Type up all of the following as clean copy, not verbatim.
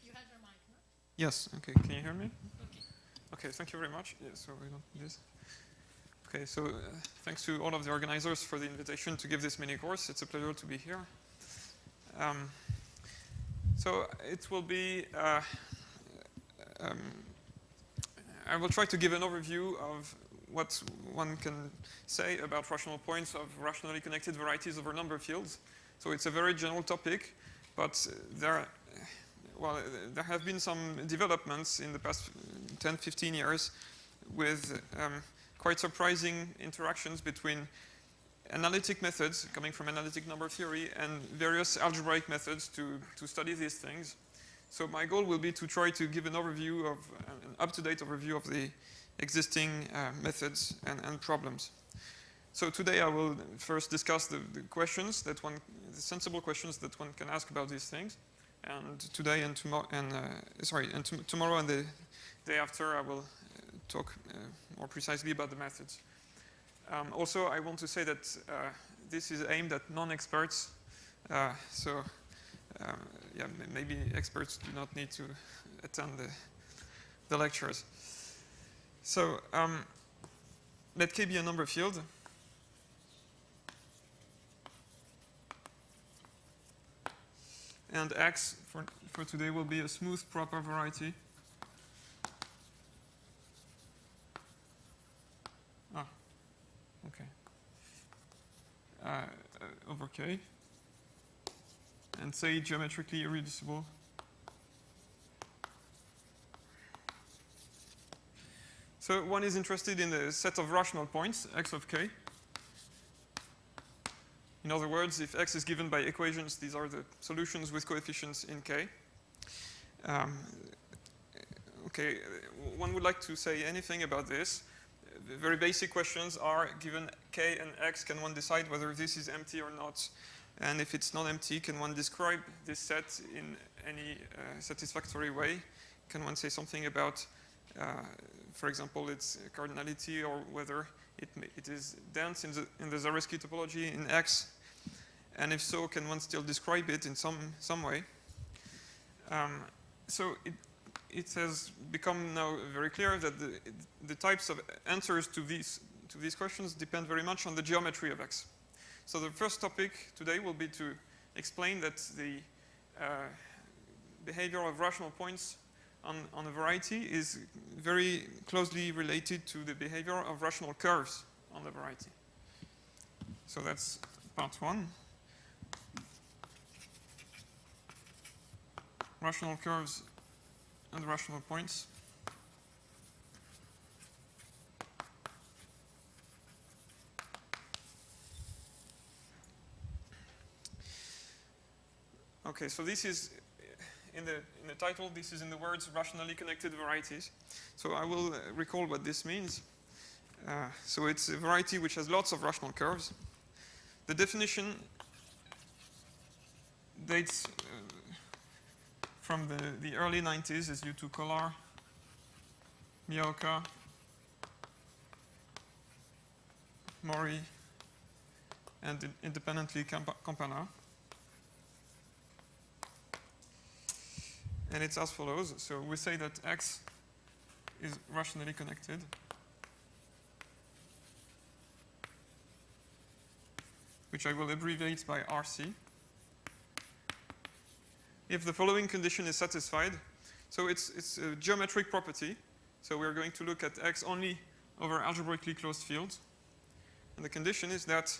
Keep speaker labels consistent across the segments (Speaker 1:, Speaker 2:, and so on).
Speaker 1: You have your mic, no?
Speaker 2: Yes, okay, can you hear me?
Speaker 1: Okay.
Speaker 2: Okay, thank you very much. Yeah, so we don't do this. Okay, so thanks to all of the organizers for the invitation to give this mini course. It's a pleasure to be here. So it will be, I will try to give an overview of what one can say about rational points of rationally connected varieties over number fields. So it's a very general topic, but there have been some developments in the past 10, 15 years with quite surprising interactions between analytic methods coming from analytic number theory and various algebraic methods to study these things. So my goal will be to try to give an overview of, an up-to-date overview of the existing methods and problems. So today I will first discuss the questions that the sensible questions that one can ask about these things. And today and tomorrow and tomorrow and the day after I will talk more precisely about the methods. Also, I want to say that this is aimed at non-experts. Maybe experts do not need to attend the lectures. So let K be a number field. And X for today will be a smooth proper variety. Okay. Over K. And say geometrically irreducible. So one is interested in the set of rational points, x of k. In other words, if x is given by equations, these are the solutions with coefficients in k. Okay, one would like to say anything about this. The very basic questions are, given k and x, can one decide whether this is empty or not? And if it's not empty, can one describe this set in any satisfactory way? Can one say something about, for example, its cardinality or whether it is dense in the Zariski topology in X? And if so, can one still describe it in some way? So it has become now very clear that the types of answers to these questions depend very much on the geometry of X. So the first topic today will be to explain that the behavior of rational points on a variety is very closely related to the behavior of rational curves on the variety. So that's part one. Rational curves and rational points. Okay, so this is in the title. This is in the words rationally connected varieties. So I will recall what this means. So it's a variety which has lots of rational curves. The definition dates from the early 90s, is due to Kolar, Miyaoka, Mori, and independently Campana. And it's as follows. So we say that X is rationally connected. Which I will abbreviate by RC. If the following condition is satisfied, so it's a geometric property. So we're going to look at X only over algebraically closed fields. And the condition is that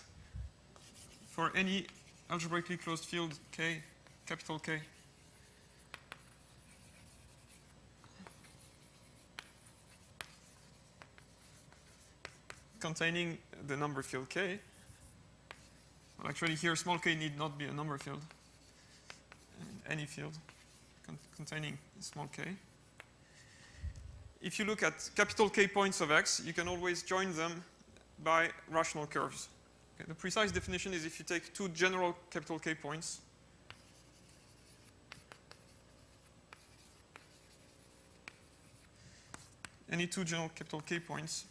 Speaker 2: for any algebraically closed field K, capital K, containing the number field K, well, actually here small k need not be a number field. Any field containing small k. If you look at capital K points of X, you can always join them by rational curves. Okay, the precise definition is if you take two general capital K points, any two general capital K points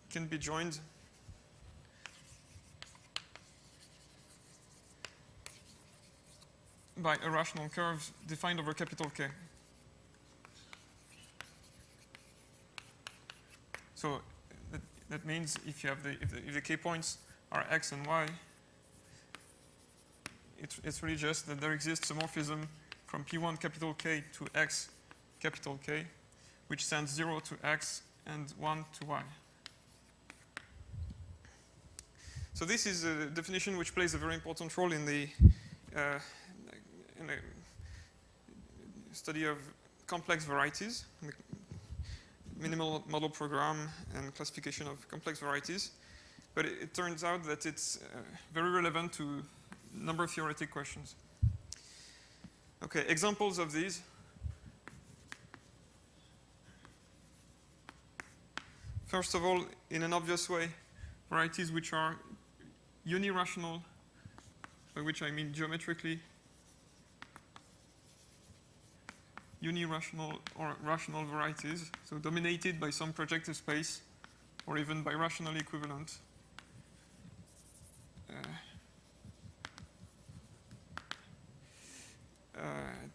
Speaker 2: can be joined by a rational curve defined over capital K. So that means if you have if the K points are X and Y, it's really just that there exists a morphism from P1 capital K to X capital K, which sends 0 to X and 1 to Y. So this is a definition which plays a very important role in the study of complex varieties, the minimal model program and classification of complex varieties. But it turns out that it's very relevant to a number of theoretic questions. Okay, examples of these. First of all, in an obvious way, varieties which are unirational, by which I mean geometrically unirational or rational varieties, so dominated by some projective space or even by rational equivalent.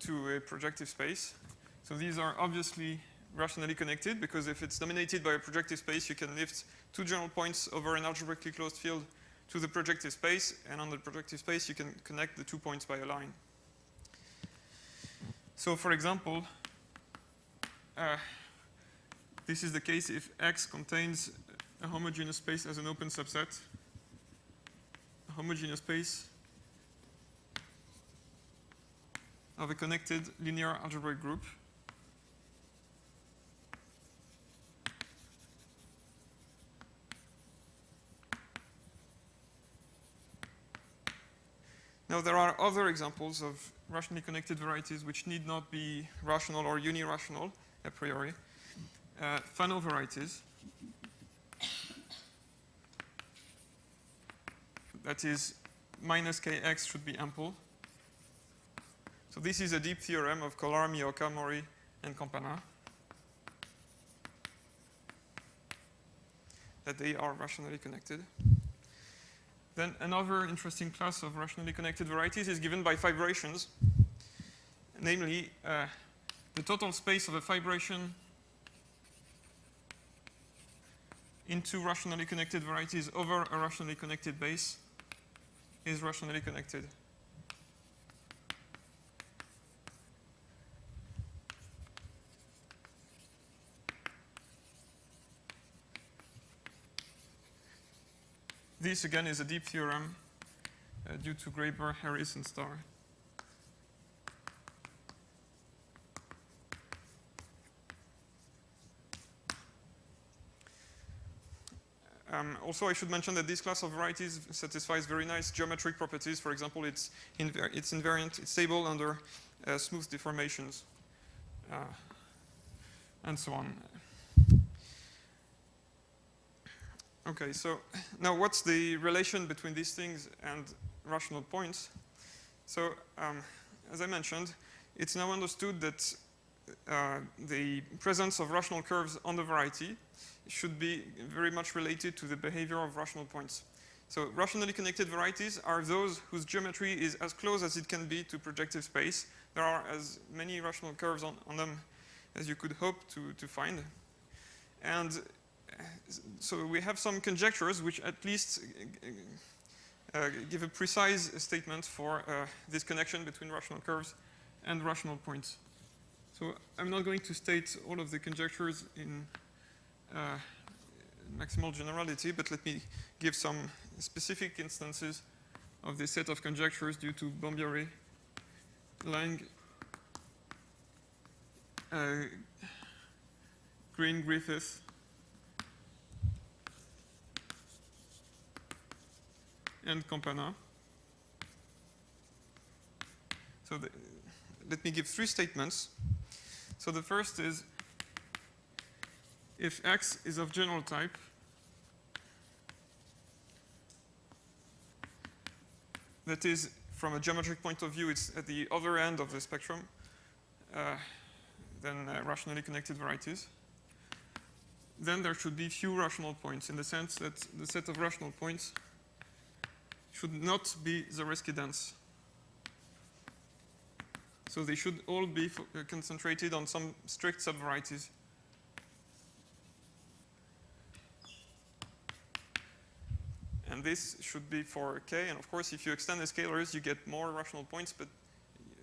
Speaker 2: To a projective space. So these are obviously rationally connected, because if it's dominated by a projective space, you can lift two general points over an algebraically closed field to the projective space, and on the projective space you can connect the 2 points by a line. So for example, this is the case if X contains a homogeneous space as an open subset, a homogeneous space of a connected linear algebraic group. Now there are other examples of rationally connected varieties which need not be rational or unirational a priori. Fano varieties. That is, minus kx should be ample. So this is a deep theorem of Kolar, Miyoka, Mori, and Campana, that they are rationally connected. Then another interesting class of rationally connected varieties is given by fibrations, namely the total space of a fibration into rationally connected varieties over a rationally connected base is rationally connected. This again is a deep theorem due to Graeber, Harris, and Starr. Also, I should mention that this class of varieties satisfies very nice geometric properties. For example, it's invariant, it's stable under smooth deformations, and so on. Okay, so now what's the relation between these things and rational points? So, as I mentioned, it's now understood that the presence of rational curves on the variety should be very much related to the behavior of rational points. So rationally connected varieties are those whose geometry is as close as it can be to projective space. There are as many rational curves on them as you could hope to find. And so we have some conjectures which at least give a precise statement for this connection between rational curves and rational points. So I'm not going to state all of the conjectures in maximal generality, but let me give some specific instances of this set of conjectures due to Bombieri, Lang, Green, Griffith, and Campana. So let me give three statements. So the first is, if X is of general type, that is, from a geometric point of view, it's at the other end of the spectrum than rationally connected varieties, then there should be few rational points, in the sense that the set of rational points should not be Zariski dense. So they should all be concentrated on some strict subvarieties. And this should be for k. And of course, if you extend the scalars, you get more rational points, but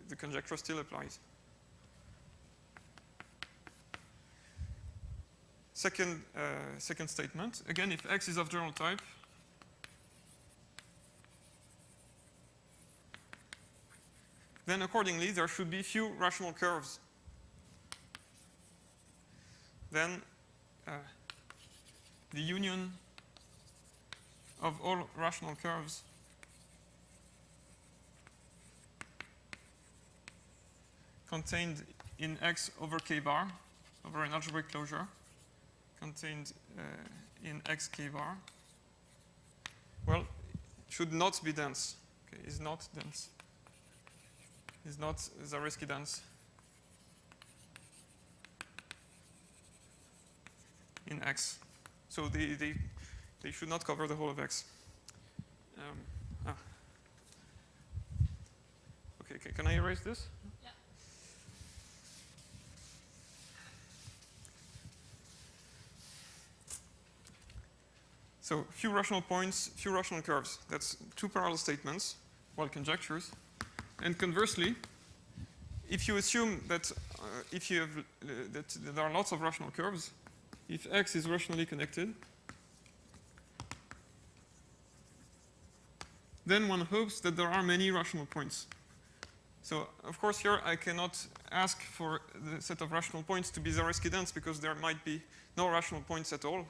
Speaker 2: the conjecture still applies. Second statement. Again, if X is of general type, then accordingly, there should be few rational curves. Then the union of all rational curves contained in X over K bar over an algebraic closure contained in X K bar, well, should not be dense. Okay, is not dense. Is not Zariski dense in X. So they should not cover the whole of X. Okay, can I erase this?
Speaker 1: Yeah.
Speaker 2: So few rational points, few rational curves. That's two parallel statements, well, conjectures. And conversely, if you assume that that there are lots of rational curves, if X is rationally connected, then one hopes that there are many rational points. So, of course, here I cannot ask for the set of rational points to be Zariski dense because there might be no rational points at all.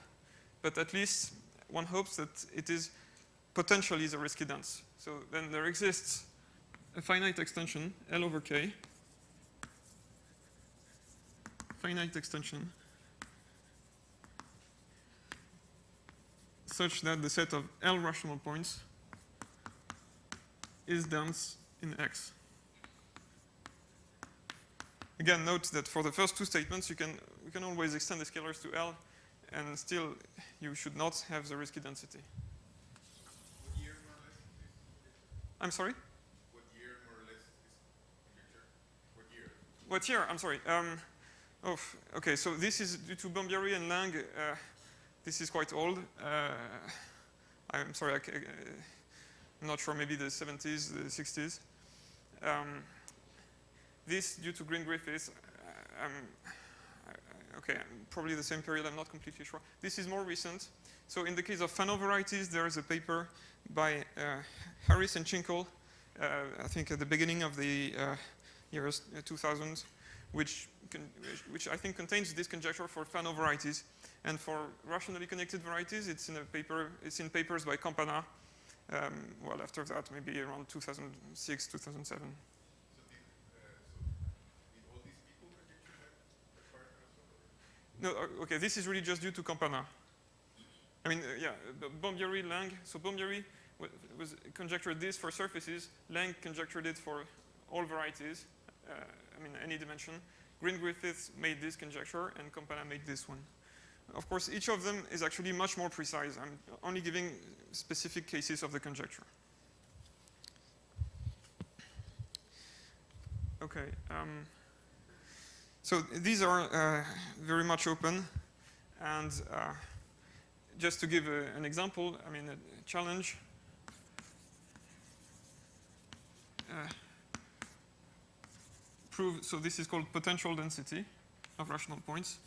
Speaker 2: But at least one hopes that it is potentially Zariski dense. So then there exists a finite extension, L over K, finite extension, such that the set of L rational points is dense in X. Again, note that for the first two statements, we can always extend the scalars to L, and still you should not have the Zariski density.
Speaker 3: What year more or less is this?
Speaker 2: I'm sorry?
Speaker 3: What year more or less is this conjecture? What year?
Speaker 2: What year? I'm sorry. Okay, so this is due to Bombieri and Lang. This is quite old. I'm sorry, I'm not sure, maybe the 70s, the 60s. This, due to Green-Griffiths, okay, probably the same period, I'm not completely sure. This is more recent. So in the case of Fano varieties, there is a paper by Harris and Chinkel, I think at the beginning of the years 2000, which I think contains this conjecture for Fano varieties. And for rationally connected varieties, it's in papers by Campana. Well, after that, maybe around 2006, 2007. No, okay, this is really just due to Campana. I mean, yeah, Bombieri, Lang. So Bombieri was conjectured this for surfaces. Lang conjectured it for all varieties, I mean, any dimension. Green-Griffiths made this conjecture, and Campana made this one. Of course, each of them is actually much more precise. I'm only giving specific cases of the conjecture. Okay. So these are very much open, and just to give an example, I mean, a challenge. Prove, so this is called potential density of rational points.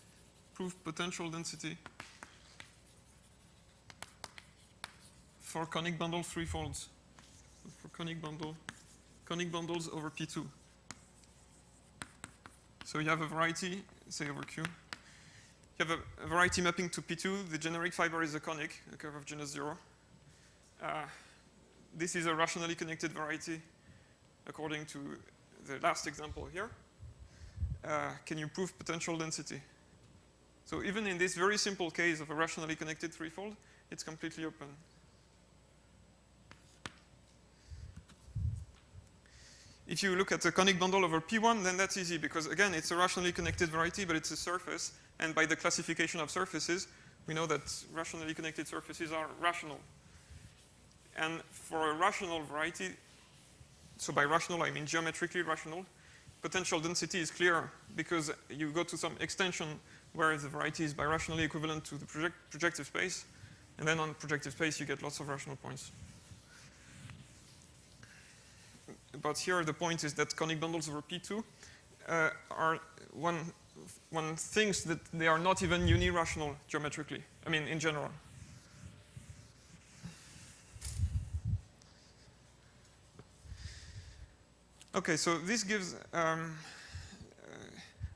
Speaker 2: Prove potential density for conic bundle threefolds. For conic bundles over P2. So you have a variety, say over Q. You have a variety mapping to P2. The generic fiber is a conic, a curve of genus 0. This is a rationally connected variety according to the last example here. Can you prove potential density? So even in this very simple case of a rationally connected threefold, it's completely open. If you look at the conic bundle over P1, then that's easy because, again, it's a rationally connected variety, but it's a surface. And by the classification of surfaces, we know that rationally connected surfaces are rational. And for a rational variety, so by rational I mean geometrically rational, potential density is clear because you go to some extension where the variety is birationally equivalent to the projective space, and then on projective space you get lots of rational points. But here the point is that conic bundles over P2 are one thinks that they are not even unirational geometrically. I mean, in general. Okay, so this gives,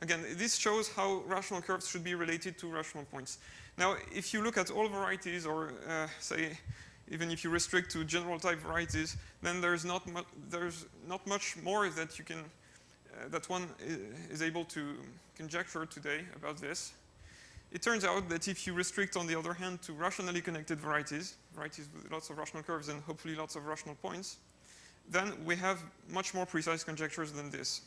Speaker 2: again, this shows how rational curves should be related to rational points. Now, if you look at all varieties, or say, even if you restrict to general type varieties, then there's not much more that you can, that one is able to conjecture today about this. It turns out that if you restrict, on the other hand, to rationally connected varieties with lots of rational curves and hopefully lots of rational points, then we have much more precise conjectures than this.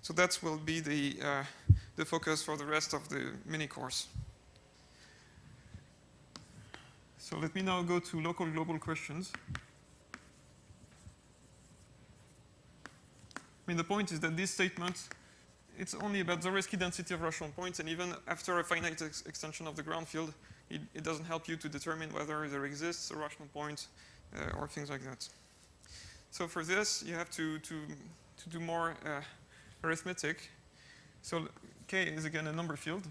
Speaker 2: So that will be the focus for the rest of the mini course. So let me now go to local global questions. I mean, the point is that this statement, it's only about the Zariski density of rational points, and even after a finite extension of the ground field, it doesn't help you to determine whether there exists a rational point or things like that. So for this, you have to do more arithmetic. So K is again a number field.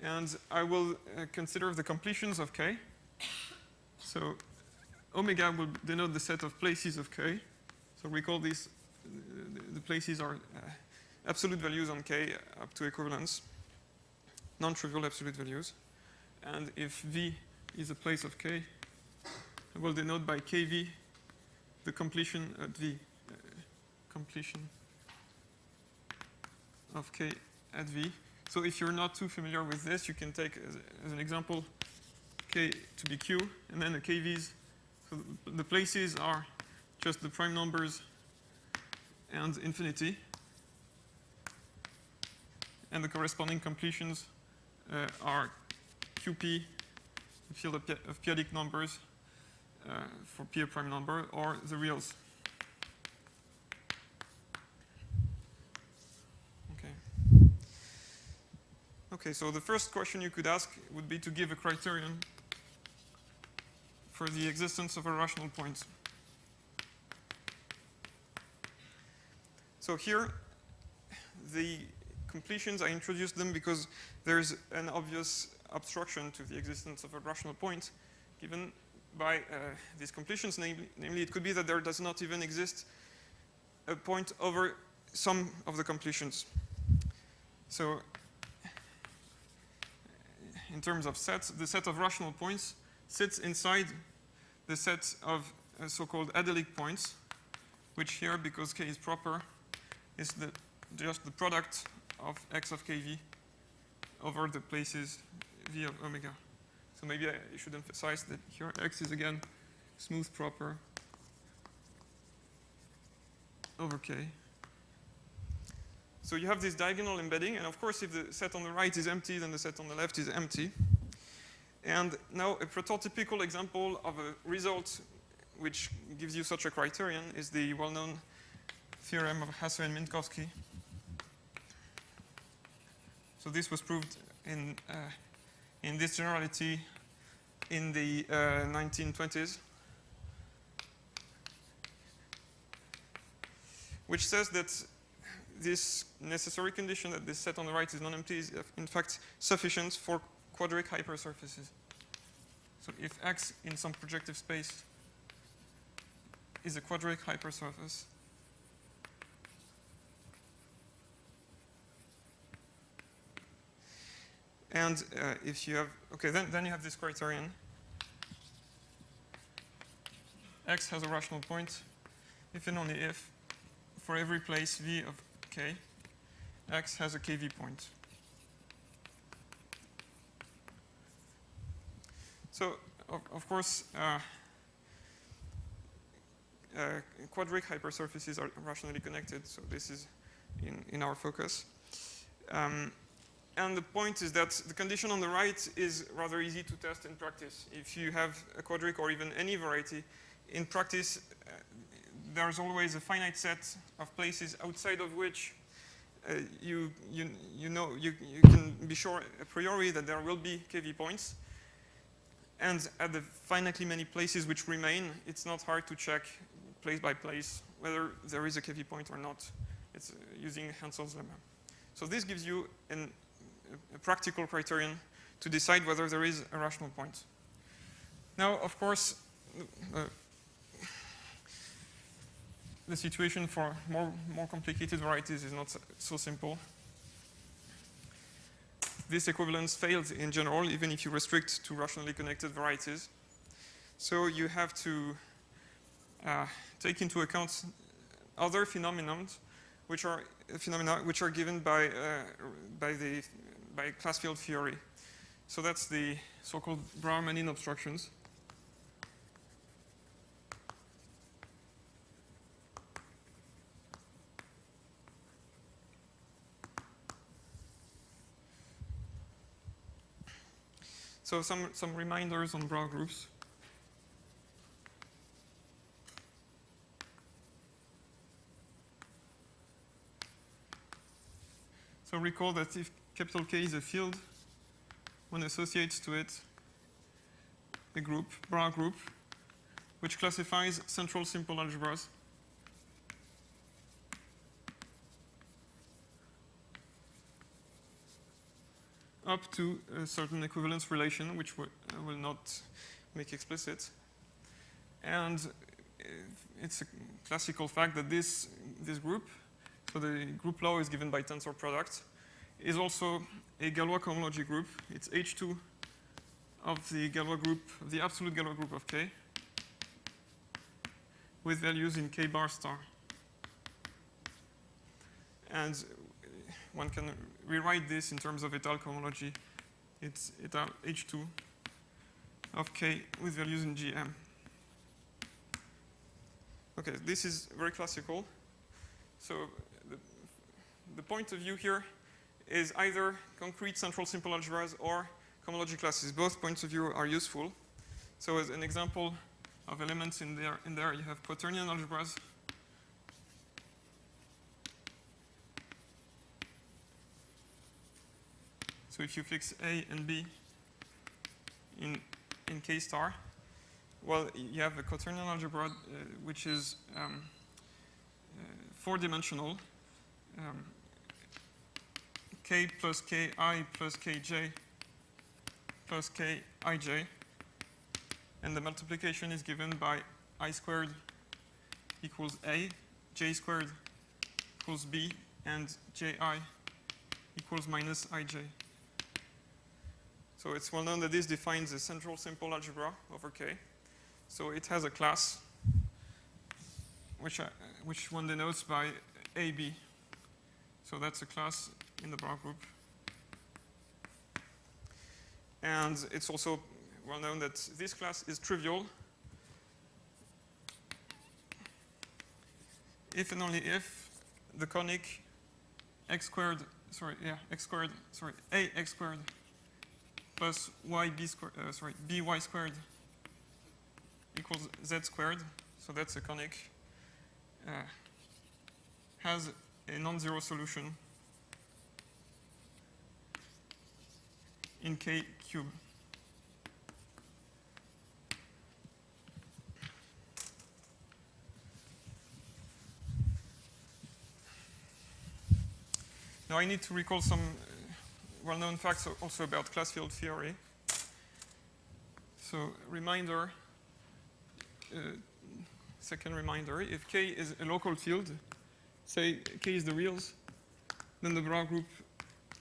Speaker 2: And I will consider the completions of K. So omega will denote the set of places of K. So we call these, the places are absolute values on K up to equivalence, non-trivial absolute values. And if V is a place of K, I will denote by KV the completion at V, completion of K at V. So if you're not too familiar with this, you can take as an example K to be Q, and then the KVs. So the places are just the prime numbers and infinity. And the corresponding completions are QP, the field of periodic numbers for P a prime number, or the reals. Okay, so the first question you could ask would be to give a criterion for the existence of a rational point. So here, the completions, I introduced them because there's an obvious obstruction to the existence of a rational point given by these completions. Namely, it could be that there does not even exist a point over some of the completions. So in terms of sets, the set of rational points sits inside the set of so-called adelic points, which here, because K is proper, is just the product of X of KV over the places V of omega. So maybe I should emphasize that here X is again smooth proper over K. So you have this diagonal embedding, and of course if the set on the right is empty, then the set on the left is empty. And now a prototypical example of a result which gives you such a criterion is the well-known theorem of Hasse and Minkowski. So this was proved in this generality in the 1920s, which says that this necessary condition that this set on the right is non-empty is in fact sufficient for quadric hypersurfaces. So if X in some projective space is a quadric hypersurface, and if you have, okay, then you have this criterion. X has a rational point if and only if for every place V of K, X has a KV point. So, of course, quadric hypersurfaces are rationally connected, so this is in our focus. And the point is that the condition on the right is rather easy to test in practice. If you have a quadric or even any variety in practice, there's always a finite set of places outside of which you can be sure a priori that there will be KV points. And at the finitely many places which remain, it's not hard to check place by place whether there is a KV point or not. It's using Hansel's lemma. So this gives you a practical criterion to decide whether there is a rational point. Now, of course, the situation for more complicated varieties is not so simple. This equivalence fails in general, even if you restrict to rationally connected varieties. So you have to take into account other phenomena which are given by class field theory. So that's the so-called Brouwer-Manin obstructions. So some reminders on Brouwer groups. So recall that if capital K is a field, one associates to it a group, Brouwer group, which classifies central simple algebras. Up to a certain equivalence relation, which I will not make explicit. And it's a classical fact that this group, so the group law is given by tensor product, is also a Galois cohomology group. It's H2 of the Galois group, the absolute Galois group of K, with values in K bar star. And one can rewrite this in terms of étale cohomology. It's étale H2 of K with values in GM. Okay, this is very classical. So the point of view here is either concrete central simple algebras or cohomology classes. Both points of view are useful. So as an example of elements in there you have quaternion algebras. So if you fix A and B in K star, well, you have a quaternion algebra which is 4-dimensional. K plus Ki plus Kj plus Kij. And the multiplication is given by I squared equals A, J squared equals B, and Ji equals minus Ij. So it's well known that this defines a central simple algebra over K. So it has a class which one denotes by AB. So that's a class in the Brouwer group. And it's also well known that this class is trivial if and only if the conic ax squared plus by squared equals z squared. So that's a conic has a non-zero solution in K cube. Now I need to recall some well-known facts also about class field theory. So reminder, second reminder, if K is a local field, say K is the reals, then the Brouwer group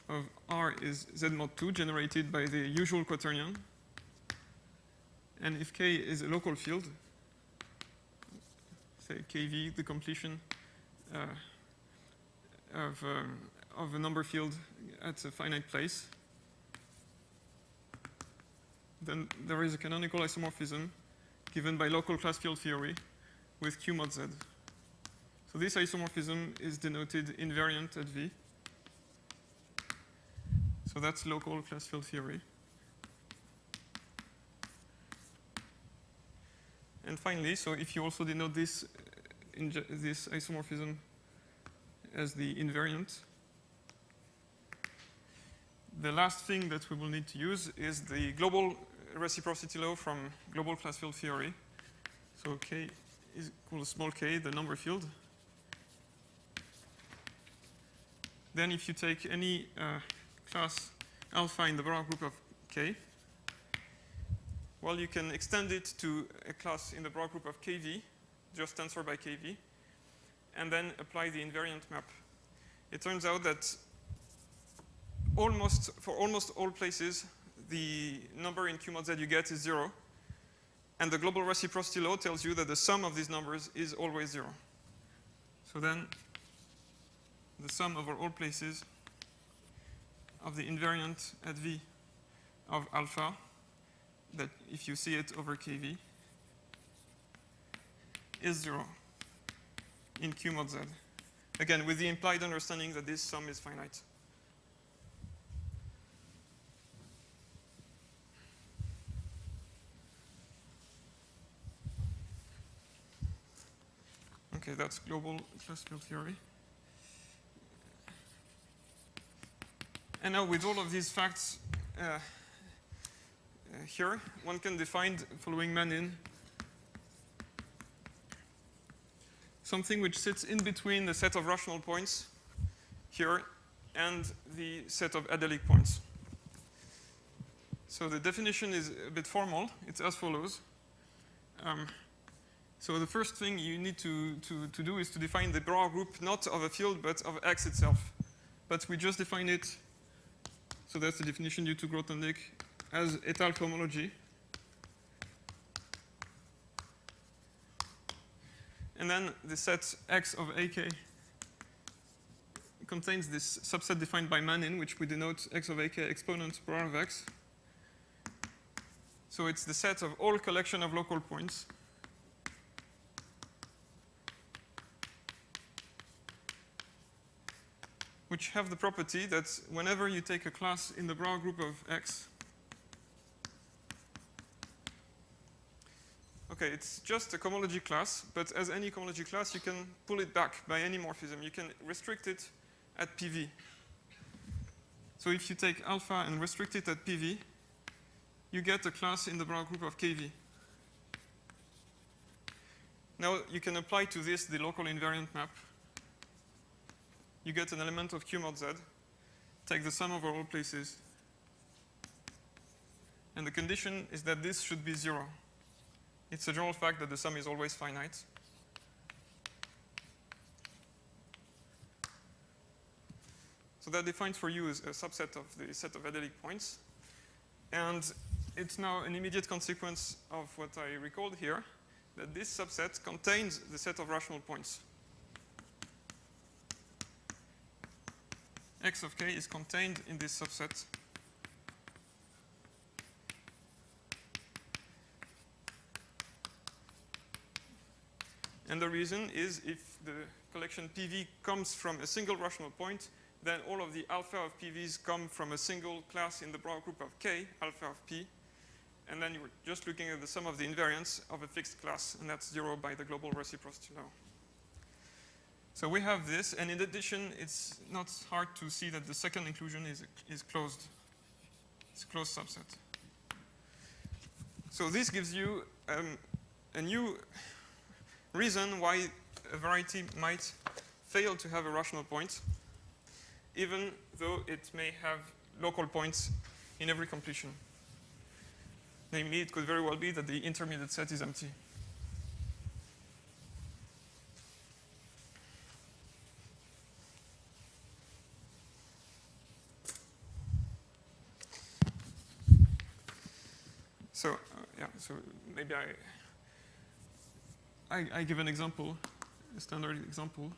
Speaker 2: of R is Z mod 2 generated by the usual quaternion. And if K is a local field, say KV, the completion of a number field at a finite place, then there is a canonical isomorphism given by local class field theory with Q mod Z. So this isomorphism is denoted invariant at V. So that's local class field theory. And finally, so if you also denote this, this isomorphism as the invariant, the last thing that we will need to use is the global reciprocity law from global class field theory. So K is equal to small k, the number field. Then if you take any class alpha in the Borel group of K, well, you can extend it to a class in the Borel group of KV, just tensor by KV, and then apply the invariant map. It turns out that for almost all places, the number in Q mod Z you get is 0. And the global reciprocity law tells you that the sum of these numbers is always 0. So then the sum over all places of the invariant at V of alpha, that if you see it over KV, is 0 in Q mod Z. Again, with the implied understanding that this sum is finite. Okay, that's global class field theory. And now with all of these facts here, one can define, following Manin, something which sits in between the set of rational points here and the set of adelic points. So the definition is a bit formal. It's as follows. So the first thing you need to do is to define the Borel group not of a field but of X itself. But we just define it, so that's the definition due to Grothendieck, as étale cohomology. And then the set X of AK contains this subset defined by Manin, which we denote X of AK exponent Borel of X. So it's the set of all collection of local points which have the property that whenever you take a class in the Borel group of X, okay, it's just a cohomology class, but as any cohomology class, you can pull it back by any morphism. You can restrict it at PV. So if you take alpha and restrict it at PV, you get a class in the Borel group of KV. Now you can apply to this the local invariant map. You get an element of Q mod Z, take the sum over all places, and the condition is that this should be 0. It's a general fact that the sum is always finite. So that defines for you a subset of the set of adelic points. And it's now an immediate consequence of what I recalled here, that this subset contains the set of rational points. X of k is contained in this subset. And the reason is if the collection PV comes from a single rational point, then all of the alpha of PVs come from a single class in the Borel group of K, alpha of P. And then you're just looking at the sum of the invariants of a fixed class, and that's 0 by the global reciprocity law. So we have this, and in addition, it's not hard to see that the second inclusion is closed. It's a closed subset. So this gives you a new reason why a variety might fail to have a rational point, even though it may have local points in every completion. Namely, it could very well be that the intermediate set is empty. So, so maybe I give an example, a standard example.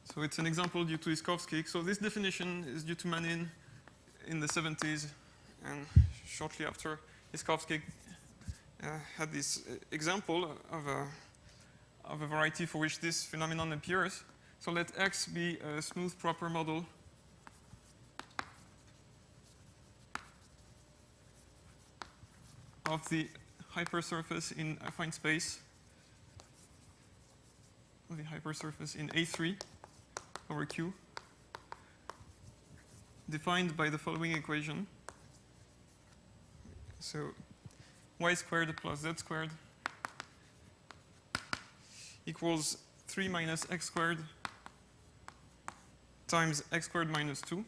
Speaker 2: So it's an example due to Iskovsky. So this definition is due to Manin in the 70s, and shortly after, Iskovsky had this example of a variety for which this phenomenon appears. So let X be a smooth proper model of the hypersurface in affine space, the hypersurface in A3 over Q, defined by the following equation. So y squared plus z squared equals 3 minus x squared times x squared minus 2.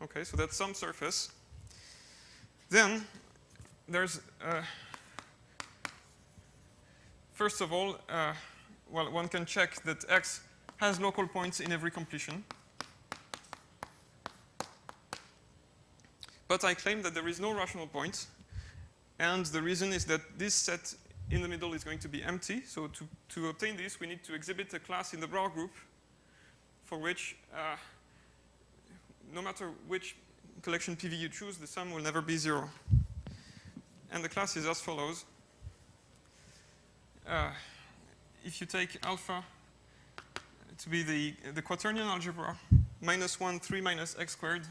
Speaker 2: Okay, so that's some surface. Then there's, first of all, well, one can check that x has local points in every completion. But I claim that there is no rational point. And the reason is that this set in the middle is going to be empty. So to obtain this, we need to exhibit a class in the Brauer group for which, no matter which collection PV you choose, the sum will never be 0. And the class is as follows. If you take alpha to be the quaternion algebra, minus 1, 3 minus x squared.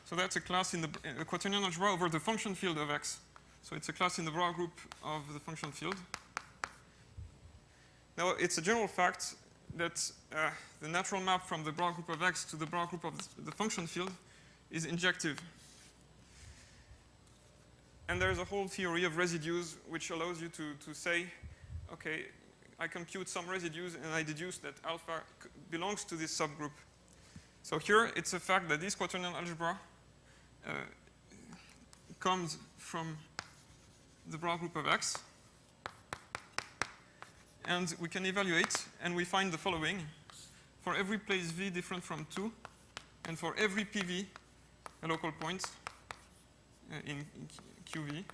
Speaker 2: So that's a class in the quaternion algebra over the function field of x. So it's a class in the Brauer group of the function field. Now, it's a general fact that the natural map from the Brauer group of x to the Brauer group of the function field is injective. And there's a whole theory of residues which allows you to say, okay, I compute some residues and I deduce that alpha belongs to this subgroup. So here it's a fact that this quaternion algebra comes from the Brauer group of x. And we can evaluate, and we find the following. For every place v different from 2, and for every PV, a local point in QV,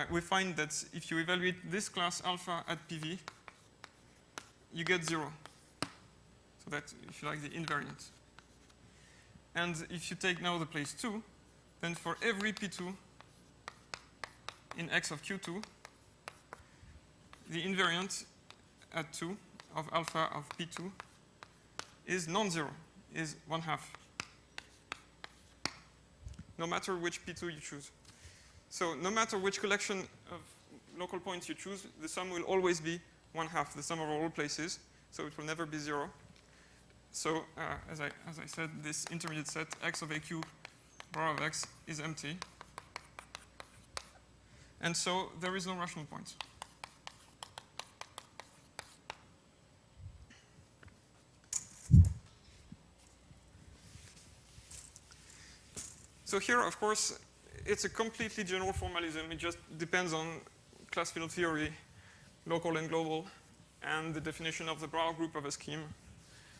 Speaker 2: we find that if you evaluate this class alpha at PV, you get 0. So that's, if you like, the invariant. And if you take now the place 2, then for every P2 in X of Q2, the invariant at 2 of alpha of P2 is non-zero, is 1/2. No matter which P2 you choose. So no matter which collection of local points you choose, the sum will always be 1/2, the sum of all places. So it will never be 0. So as I said, this intermediate set x of aq bar of x is empty. And so there is no rational point. So here, of course, it's a completely general formalism. It just depends on class field theory, local and global, and the definition of the Brauer group of a scheme.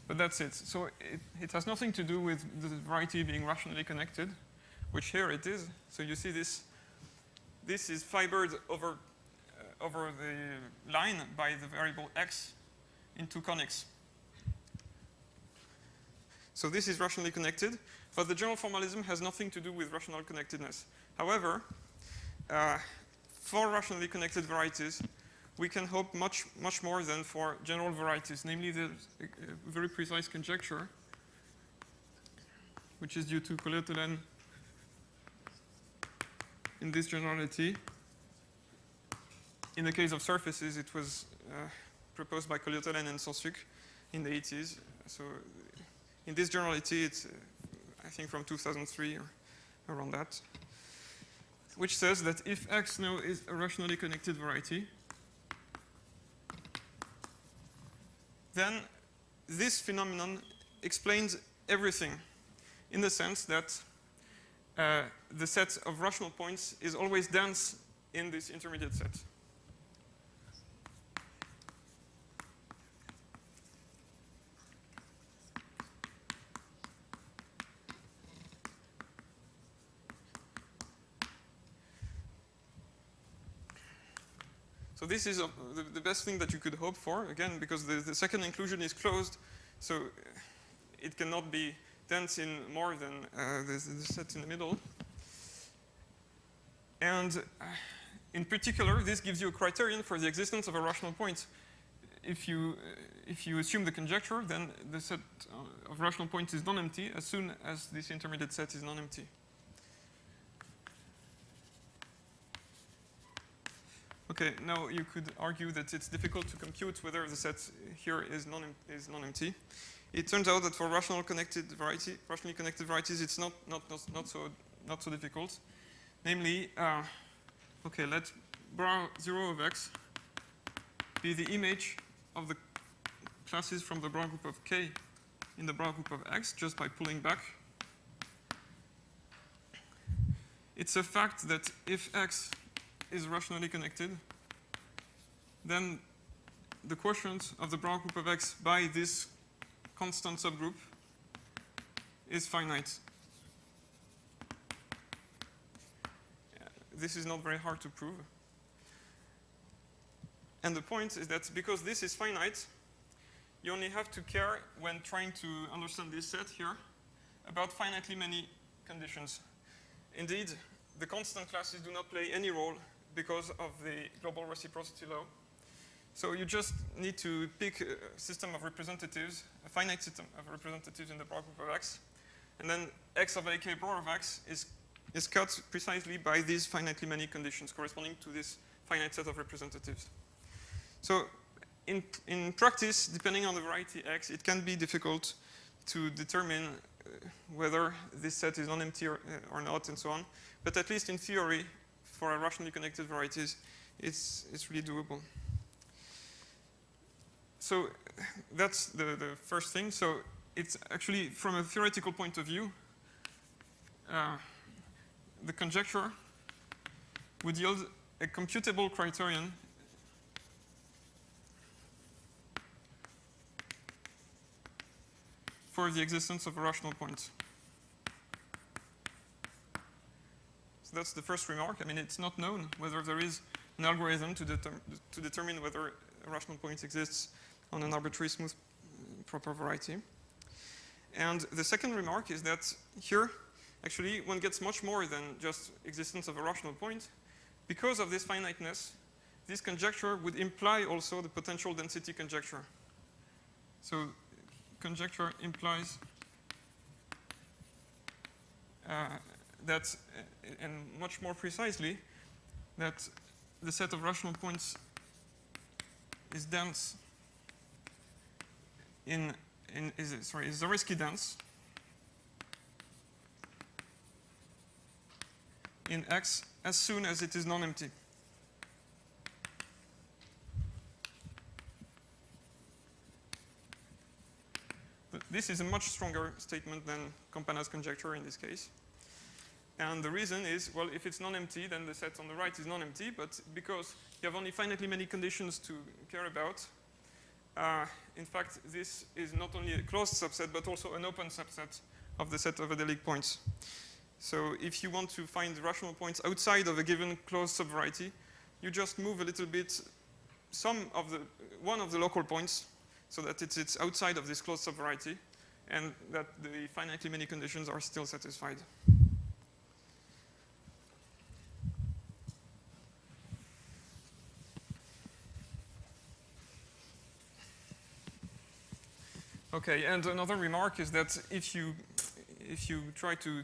Speaker 2: But that's it. So it has nothing to do with the variety being rationally connected, which here it is. So you see this is fibered over the line by the variable x in two conics. So this is rationally connected, but the general formalism has nothing to do with rational connectedness. However, for rationally connected varieties, we can hope much more than for general varieties. Namely, there's a very precise conjecture, which is due to Colliot-Helen in this generality. In the case of surfaces, it was proposed by Colliot-Helen and Sansuc in the 80s. So in this generality, it's, I think, from 2003 or around that, which says that if X now is a rationally connected variety, then this phenomenon explains everything in the sense that the set of rational points is always dense in this intermediate set. So this is the best thing that you could hope for, again, because the second inclusion is closed, so it cannot be dense in more than the set in the middle. And in particular, this gives you a criterion for the existence of a rational point. if you assume the conjecture, then the set of rational points is non-empty as soon as this intermediate set is non-empty. Okay, now you could argue that it's difficult to compute whether the set here is non-empty. It turns out that for rationally connected varieties, it's not so difficult. Namely, okay, let bra 0 of x be the image of the classes from the bra group of k in the bra group of x, just by pulling back. It's a fact that if x is rationally connected, then the quotient of the bra group of x by this constant subgroup is finite. This is not very hard to prove. And the point is that because this is finite, you only have to care when trying to understand this set here about finitely many conditions. Indeed, the constant classes do not play any role because of the global reciprocity law. So you just need to pick a system of representatives, a finite system of representatives in the bra group of x, and then x of ak bra of x is cut precisely by these finitely many conditions corresponding to this finite set of representatives. So in practice, depending on the variety x, it can be difficult to determine whether this set is non-empty or not, and so on. But at least in theory, for rationally connected varieties, it's really doable. So that's the first thing. So it's actually, from a theoretical point of view, the conjecture would yield a computable criterion for the existence of a rational point. So that's the first remark. I mean, it's not known whether there is an algorithm to determine whether a rational point exists on an arbitrary smooth proper variety. And the second remark is that here, actually, one gets much more than just existence of a rational point. Because of this finiteness, this conjecture would imply also the potential density conjecture. So conjecture implies that, and much more precisely, that the set of rational points is dense is Zariski dense in X as soon as it is non-empty. But this is a much stronger statement than Campana's conjecture in this case. And the reason is, well, if it's non-empty, then the set on the right is non-empty, but because you have only finitely many conditions to care about, in fact, this is not only a closed subset, but also an open subset of the set of adelic points. So if you want to find rational points outside of a given closed subvariety, you just move a little bit one of the local points so that it's outside of this closed subvariety and that the finitely many conditions are still satisfied. Okay, and another remark is that if you try to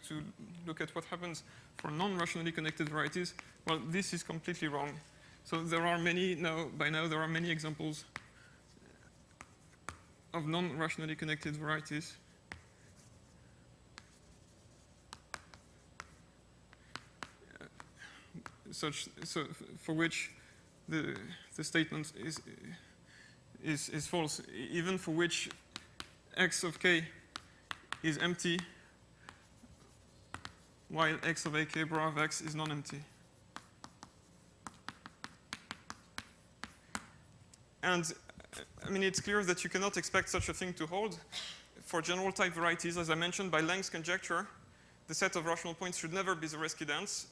Speaker 2: look at what happens for non-rationally connected varieties, well, this is completely wrong. So there are by now there are many examples of non-rationally connected varieties. For which the statement is false, even for which x of k is empty, while x of ak bra of x is non-empty. And I mean, it's clear that you cannot expect such a thing to hold. For general type varieties, as I mentioned, by Lang's conjecture, the set of rational points should never be Zariski dense.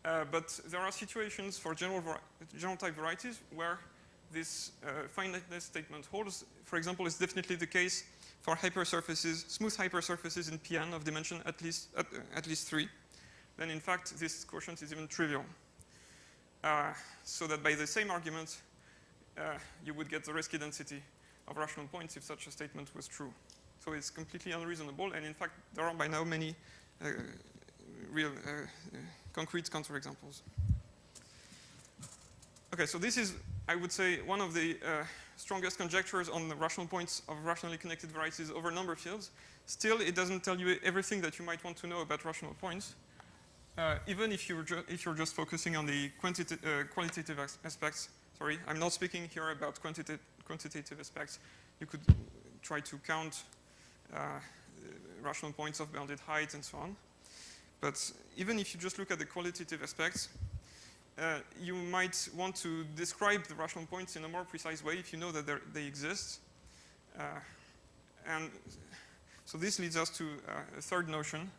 Speaker 2: But there are situations for general type varieties where this finiteness statement holds. For example, it's definitely the case for hypersurfaces, smooth hypersurfaces in Pn of dimension at least 3. Then, in fact, this quotient is even trivial. So that by the same argument, you would get the Reski density of rational points if such a statement was true. So it's completely unreasonable, and in fact, there are by now many real concrete counterexamples. Okay, so this is, I would say, one of the strongest conjectures on the rational points of rationally connected varieties over number fields. Still, it doesn't tell you everything that you might want to know about rational points, even if you're just focusing on the qualitative aspects. Sorry, I'm not speaking here about quantitative aspects. You could try to count rational points of bounded height and so on. But even if you just look at the qualitative aspects, you might want to describe the rational points in a more precise way if you know that they exist. And so this leads us to a third notion,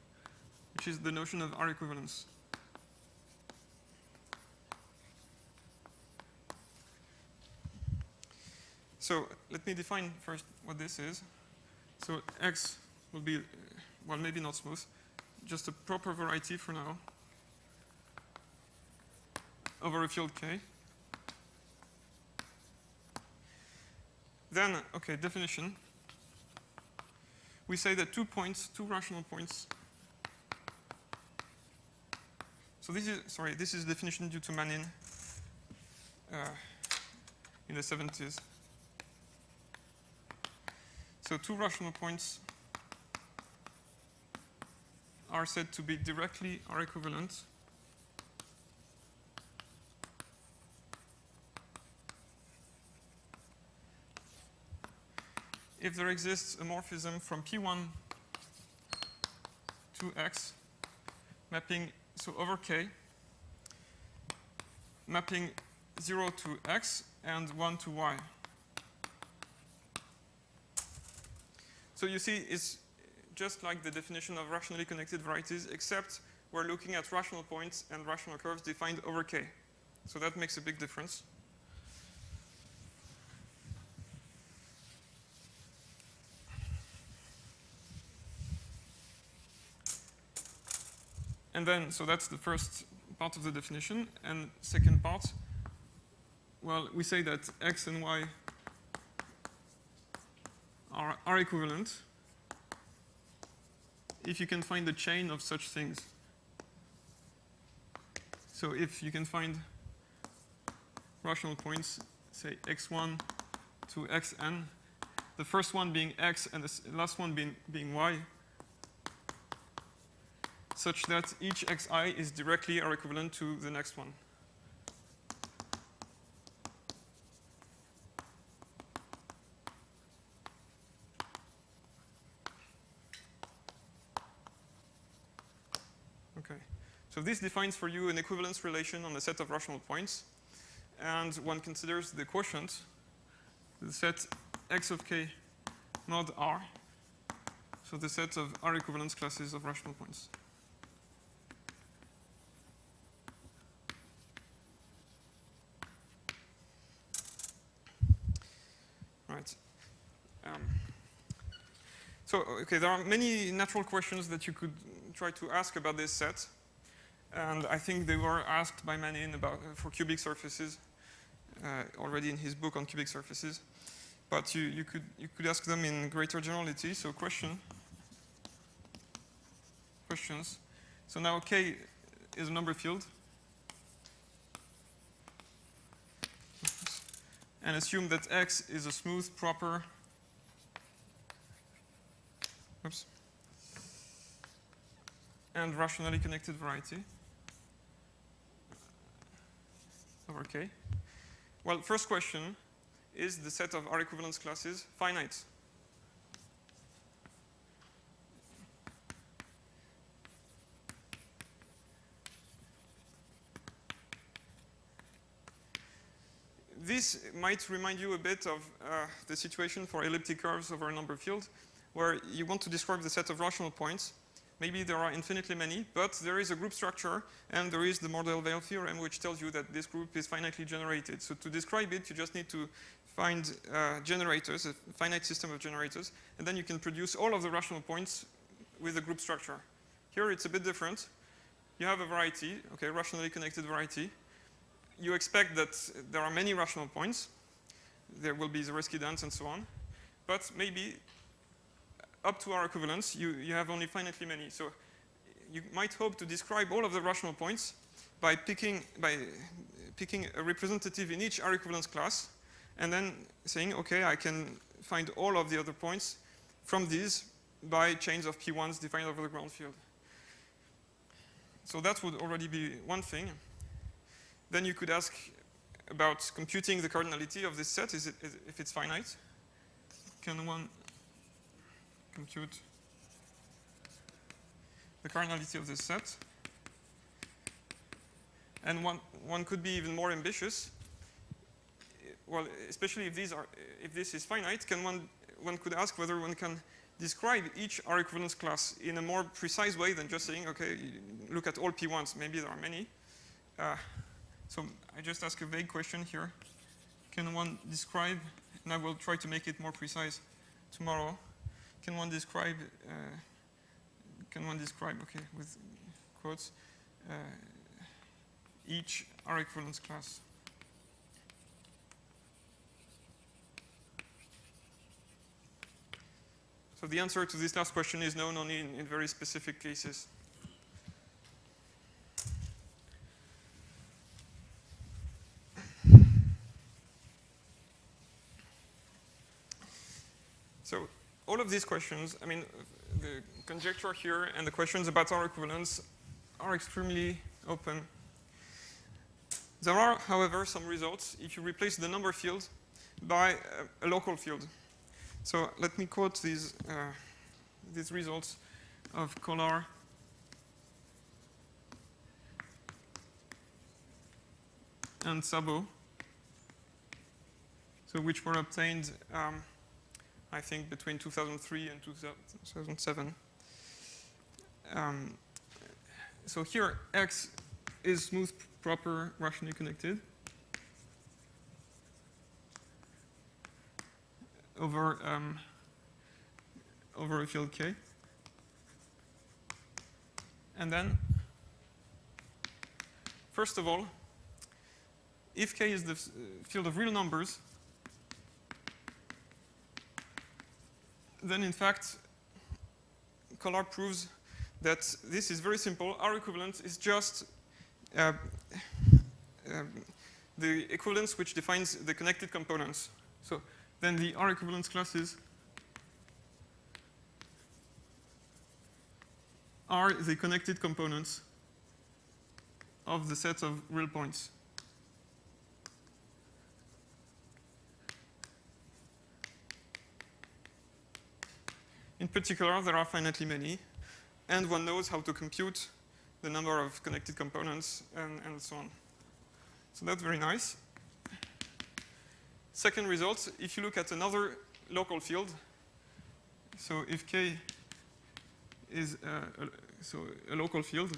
Speaker 2: which is the notion of R equivalence. So let me define first what this is. So X will be, well, maybe not smooth, just a proper variety for now over a field K. Then, okay, definition. We say that two rational points. So this is definition due to Manin in the 70s. So two rational points are said to be directly R equivalent if there exists a morphism from P1 to X mapping, so over K, mapping 0 to X and 1 to Y. So you see, it's just like the definition of rationally connected varieties, except we're looking at rational points and rational curves defined over K. So that makes a big difference. And then, so that's the first part of the definition. And second part, well, we say that X and Y are equivalent if you can find the chain of such things. So if you can find rational points, say x1 to xn, the first one being x and the last one being y, such that each xi is directly or equivalent to the next one. Okay, so this defines for you an equivalence relation on a set of rational points, and one considers the quotient, the set x of k mod R, so the set of R equivalence classes of rational points. Right. So, okay, there are many natural questions that you could try to ask about this set. And I think they were asked by Manin for cubic surfaces already in his book on cubic surfaces. But you could ask them in greater generality. So questions. So now K is a number field. And assume that X is a smooth, proper and rationally connected variety over K. Well, first question, is the set of R equivalence classes finite? This might remind you a bit of the situation for elliptic curves over a number field, where you want to describe the set of rational points. Maybe there are infinitely many, but there is a group structure, and there is the Mordell-Weil theorem, which tells you that this group is finitely generated. So to describe it, you just need to find generators, a finite system of generators, and then you can produce all of the rational points with a group structure. Here it's a bit different. You have a variety, okay, rationally connected variety. You expect that there are many rational points, there will be Zariski dance and so on. But maybe up to our equivalence, you have only finitely many. So you might hope to describe all of the rational points by picking a representative in each R equivalence class, and then saying, okay, I can find all of the other points from these by chains of P1s defined over the ground field. So that would already be one thing. Then you could ask about computing the cardinality of this set, if it's finite. Can one compute the cardinality of this set? And one could be even more ambitious. Well, especially if this is finite, one could ask whether one can describe each R equivalence class in a more precise way than just saying, okay, look at all P1s. Maybe there are many. So I just ask a vague question here. Can one describe, and I will try to make it more precise tomorrow. Can one describe, okay, with quotes, each R equivalence class? So the answer to this last question is known only in very specific cases. So all of these questions, I mean, the conjecture here and the questions about R equivalence are extremely open. There are, however, some results if you replace the number field by a local field. So let me quote these results of Kolar and Szabo, so which were obtained, I think, between 2003 and 2007. So here, X is smooth, proper, rationally connected over a field K. And then, first of all, if K is the field of real numbers, then in fact, Kolar proves that this is very simple. R equivalent is just the equivalence which defines the connected components. So then the R equivalence classes are the connected components of the set of real points. In particular, there are finitely many, and one knows how to compute the number of connected components and so on. So that's very nice. Second result, if you look at another local field, so if K is a local field,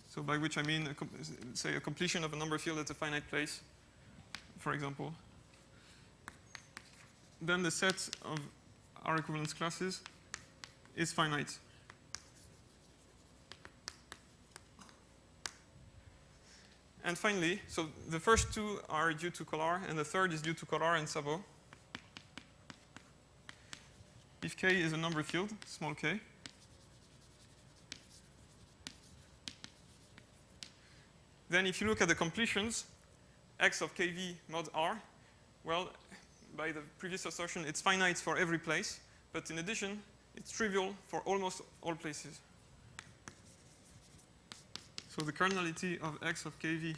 Speaker 2: so by which I mean, say, a completion of a number field at a finite place, for example, then the set of R equivalence classes is finite. And finally, so the first two are due to Kolar, and the third is due to Kolar and Szabo. If K is a number field, small k, then if you look at the completions, X of KV mod R, well, by the previous assertion, it's finite for every place, but in addition, it's trivial for almost all places. So the cardinality of X of KV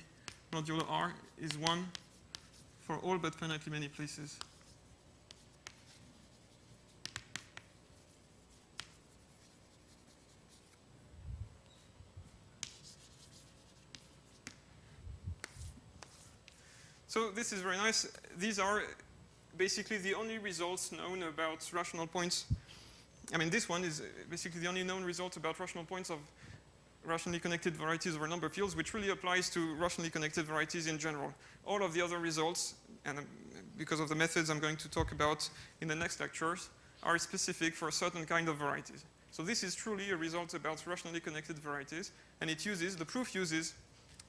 Speaker 2: modulo R is 1 for all but finitely many places. So this is very nice. These are basically the only results known about rational points. I mean, this one is basically the only known result about rational points of rationally connected varieties over number fields, which really applies to rationally connected varieties in general. All of the other results, and because of the methods I'm going to talk about in the next lectures, are specific for a certain kind of varieties. So this is truly a result about rationally connected varieties, and the proof uses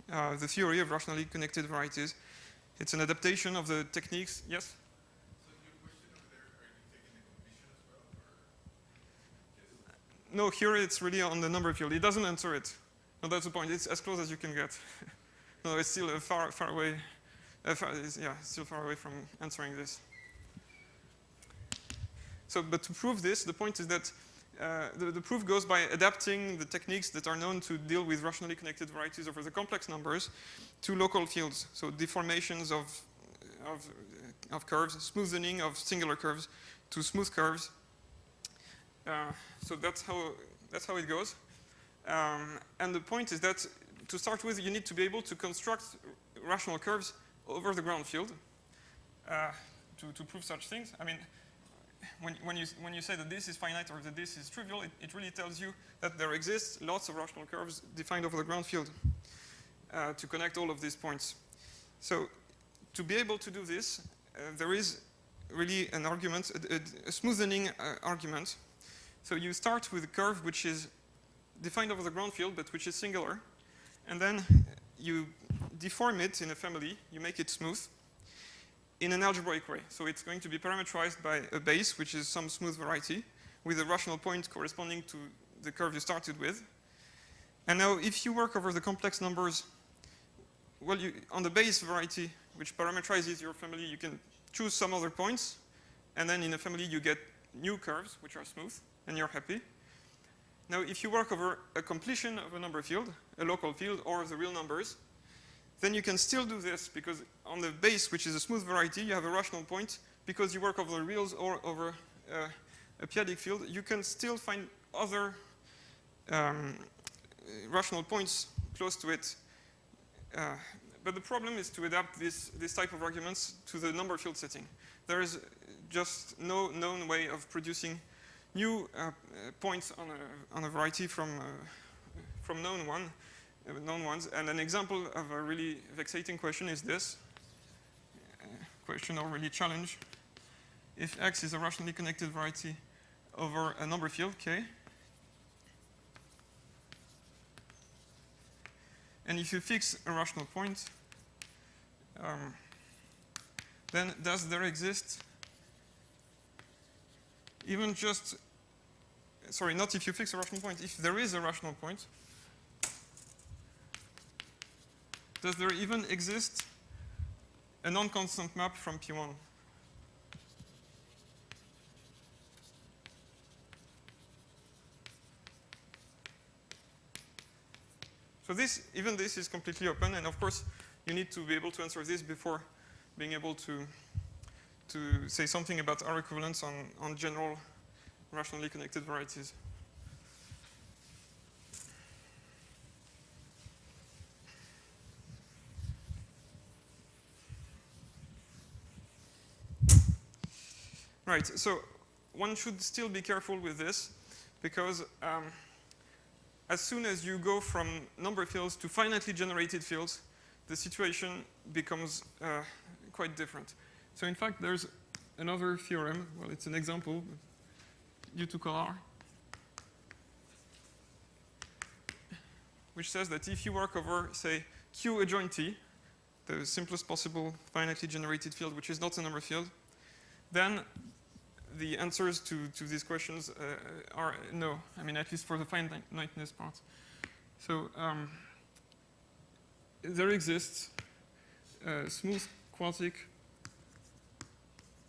Speaker 2: the theory of rationally connected varieties. It's an adaptation of the techniques. Yes?
Speaker 3: So your question over there, are you taking the condition as well, or just?
Speaker 2: No, here it's really on the number field. It doesn't answer it. No, that's the point. It's as close as you can get. No, it's still far away. Still far away from answering this. So, but to prove this, the point is that the proof goes by adapting the techniques that are known to deal with rationally connected varieties over the complex numbers to local fields. So deformations of curves, smoothening of singular curves to smooth curves. So that's how it goes. And the point is that to start with, you need to be able to construct rational curves over the ground field to prove such things. I mean, when you say that this is finite or that this is trivial, it really tells you that there exists lots of rational curves defined over the ground field to connect all of these points. So to be able to do this, there is really an argument, a smoothening argument. So you start with a curve which is defined over the ground field, but which is singular, and then you deform it in a family, you make it smooth in an algebraic way. So it's going to be parametrized by a base, which is some smooth variety, with a rational point corresponding to the curve you started with. And now if you work over the complex numbers, well, on the base variety, which parameterizes your family, you can choose some other points, and then in a family you get new curves, which are smooth, and you're happy. Now, if you work over a completion of a number field, a local field, or the real numbers, then you can still do this, because on the base, which is a smooth variety, you have a rational point. Because you work over the reals or over a p-adic field, you can still find other rational points close to it. But the problem is to adapt this type of arguments to the number field setting. There is just no known way of producing new points on a variety from known ones. And an example of a really vexating question is this question, or really challenge. If X is a rationally connected variety over a number field, K, and if you fix a rational point, then does there exist even just, sorry, not if you fix a rational point, if there is a rational point, does there even exist a non-constant map from P1? So even this is completely open, and of course you need to be able to answer this before being able to say something about R equivalence on general rationally connected varieties. Right, so one should still be careful with this, because as soon as you go from number fields to finitely generated fields, the situation becomes quite different. So in fact, there's another theorem, well, it's an example, U2CLR, which says that if you work over, say, Q adjoint T, the simplest possible finitely generated field, which is not a number field, then the answers to these questions are no. I mean, at least for the finiteness part. So there exists smooth quartic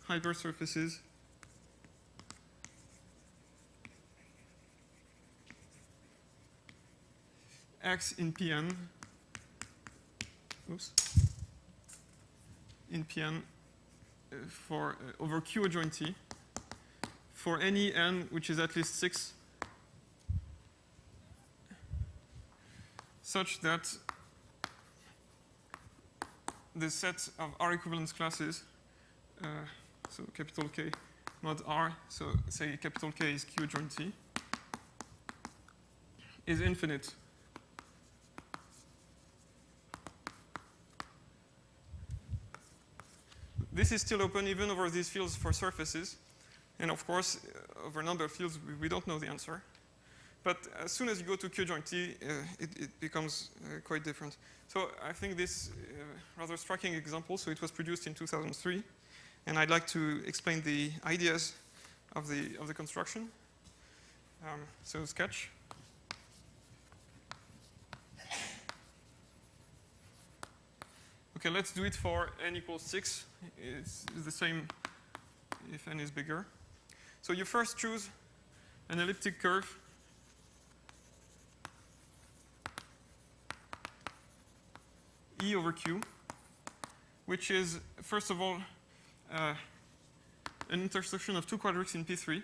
Speaker 2: hypersurfaces X in Pn, in Pn for over Q adjoint T for any n which is at least 6, such that the set of R equivalence classes, so capital K mod R, so say capital K is Q adjoint T, is infinite. This is still open even over these fields for surfaces. And of course, over a number of fields, we don't know the answer. But as soon as you go to Q joint T, it becomes quite different. So I think this rather striking example, so it was produced in 2003, and I'd like to explain the ideas of the construction. So sketch. Okay, let's do it for n equals 6. It's the same if n is bigger. So you first choose an elliptic curve E over Q, which is, first of all, an intersection of two quadrics in P3.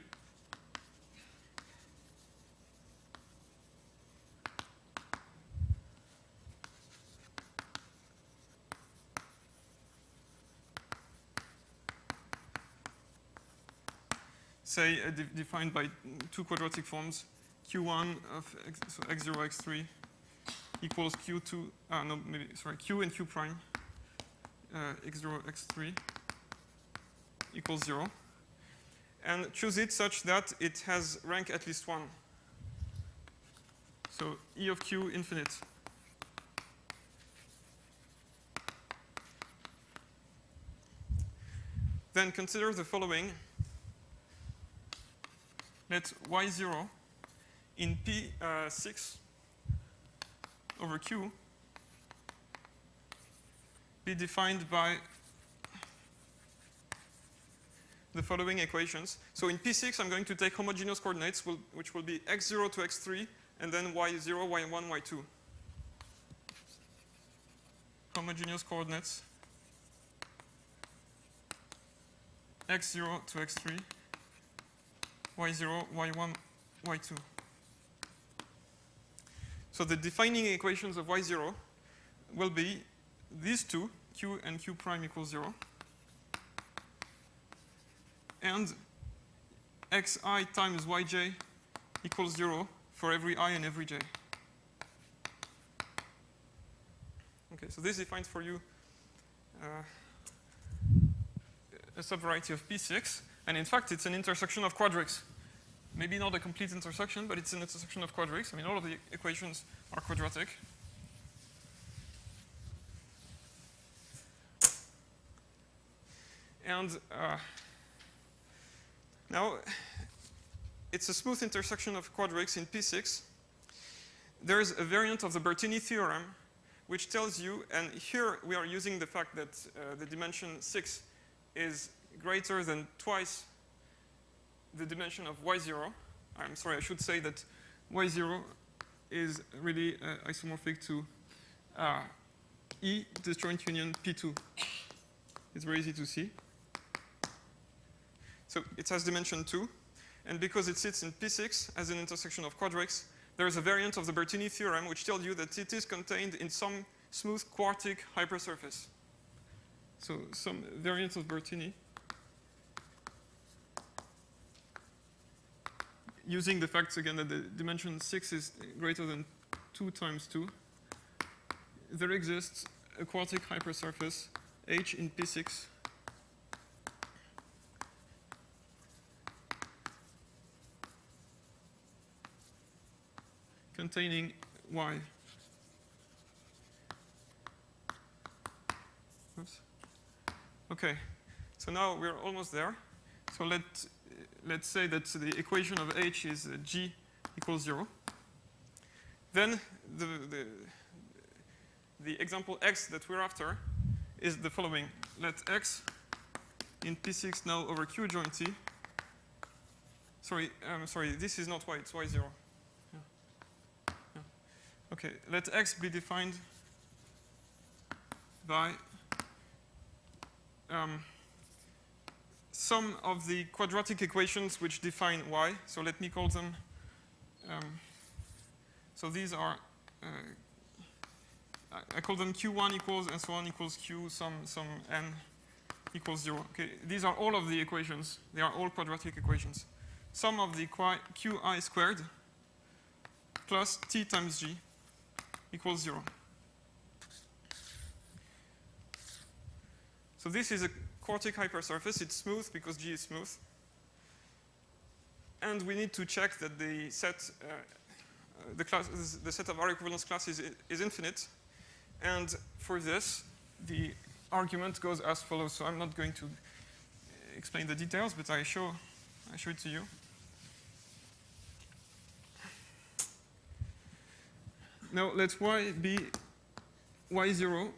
Speaker 2: Say defined by two quadratic forms, Q1 of x0, x3 equals Q2, Q and Q prime, x0, x3 equals 0. And choose it such that it has rank at least 1. So E of Q infinite. Then consider the following. Let y0 in P6 over Q be defined by the following equations. So in P6, I'm going to take homogeneous coordinates, which will be x0 to x3, and then y0, y1, y2. Homogeneous coordinates x0 to x3, y0, y1, y2. So the defining equations of y0 will be these two, q and q prime equals 0, and xi times yj equals 0 for every I and every j. Okay, so this defines for you a subvariety of P6, and in fact it's an intersection of quadrics. Maybe not a complete intersection, but it's an intersection of quadrics. I mean, all of the equations are quadratic. And now, it's a smooth intersection of quadrics in P6. There's a variant of the Bertini theorem, which tells you, and here we are using the fact that the dimension 6 is greater than twice the dimension of y0. I'm sorry, I should say that y0 is really isomorphic to E disjoint union P2. It's very easy to see. So it has dimension 2, and because it sits in P6 as an intersection of quadrics, there is a variant of the Bertini theorem which tells you that it is contained in some smooth quartic hypersurface. So some variant of Bertini using the fact again that the dimension 6 is greater than 2 times 2, there exists a quartic hypersurface H in P6 containing Y. Oops. Okay, so now we're almost there. So let's say that the equation of H is G equals 0. Then the example X that we're after is the following. Let X in P6 now over Q joint T. Sorry, this is not Y, it's Y0. Okay, let X be defined by some of the quadratic equations which define Y. So let me call them, so these are, I call them Q1 equals and so on equals Q, some N equals 0. Okay, these are all of the equations. They are all quadratic equations. Sum of the Qi squared plus T times G equals 0. So this is a quartic hypersurface. It's smooth because G is smooth. And we need to check that the set the set of R equivalence classes is infinite. And for this, the argument goes as follows. So I'm not going to explain the details, but I show it to you. Now let y be y0,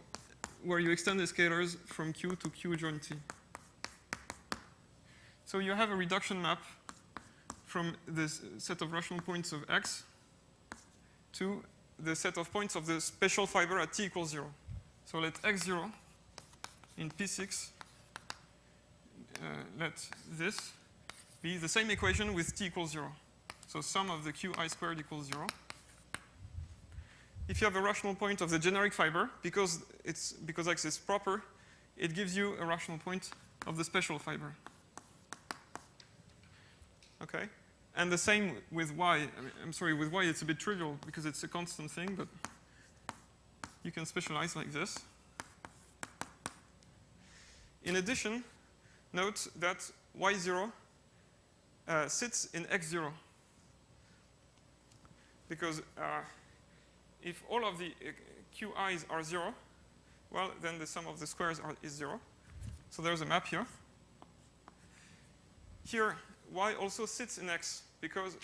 Speaker 2: where you extend the scalars from Q to Q join T. So you have a reduction map from this set of rational points of X to the set of points of the special fiber at T equals 0. So let X0 in P6, let this be the same equation with T equals 0. So sum of the Qi squared equals 0. If you have a rational point of the generic fiber, because X is proper, it gives you a rational point of the special fiber. Okay? And the same with Y. I'm sorry, with Y it's a bit trivial because it's a constant thing, but you can specialize like this. In addition, note that Y0 sits in X0. Because if all of the Qi's are 0, well, then the sum of the squares is 0. So there's a map here. Here, Y also sits in X, because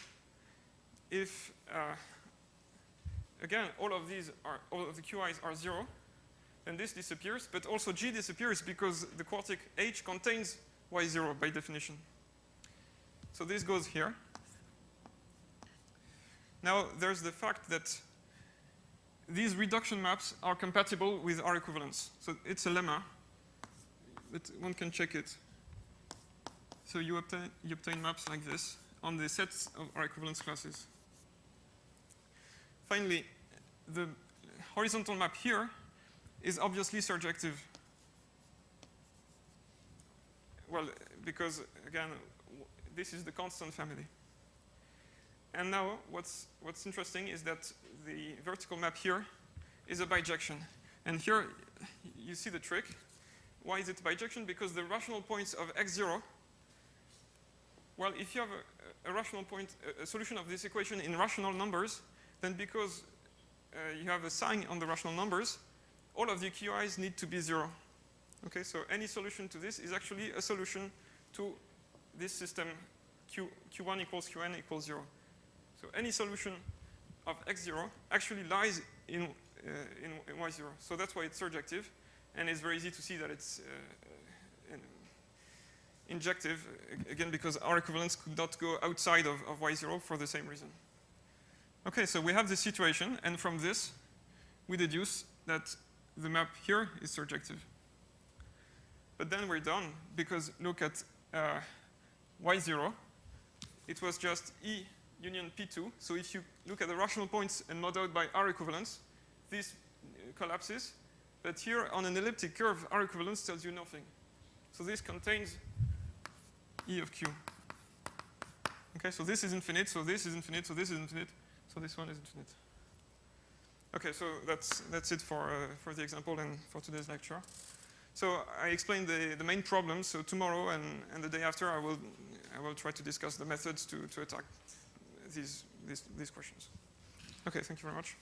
Speaker 2: if, again, all of the Qi's are 0, then this disappears, but also G disappears because the quartic H contains Y0 by definition. So this goes here. Now, there's the fact that these reduction maps are compatible with R equivalence. So it's a lemma, but one can check it. So you obtain maps like this on the sets of R equivalence classes. Finally, the horizontal map here is obviously surjective. Well, because, again, this is the constant family. And now, what's interesting is that the vertical map here is a bijection. And here, you see the trick. Why is it bijection? Because the rational points of X0, well, if you have a rational point, a solution of this equation in rational numbers, then because you have a sign on the rational numbers, all of the Qi's need to be 0. Okay, so any solution to this is actually a solution to this system Q1 equals Qn equals 0. So any solution of X0 actually lies in Y0. So that's why it's surjective, and it's very easy to see that it's injective, again, because R equivalence could not go outside of Y0 for the same reason. Okay, so we have this situation, and from this, we deduce that the map here is surjective. But then we're done, because look at Y0. It was just E union P2. So if you look at the rational points and mod out by R equivalence, this collapses. But here, on an elliptic curve, R equivalence tells you nothing. So this contains E of Q. Okay, so this is infinite, so this is infinite, so this is infinite, so this one is infinite. Okay, so that's it for the example and for today's lecture. So I explained the main problems. So tomorrow and the day after, I will try to discuss the methods to attack these questions. Okay, thank you very much.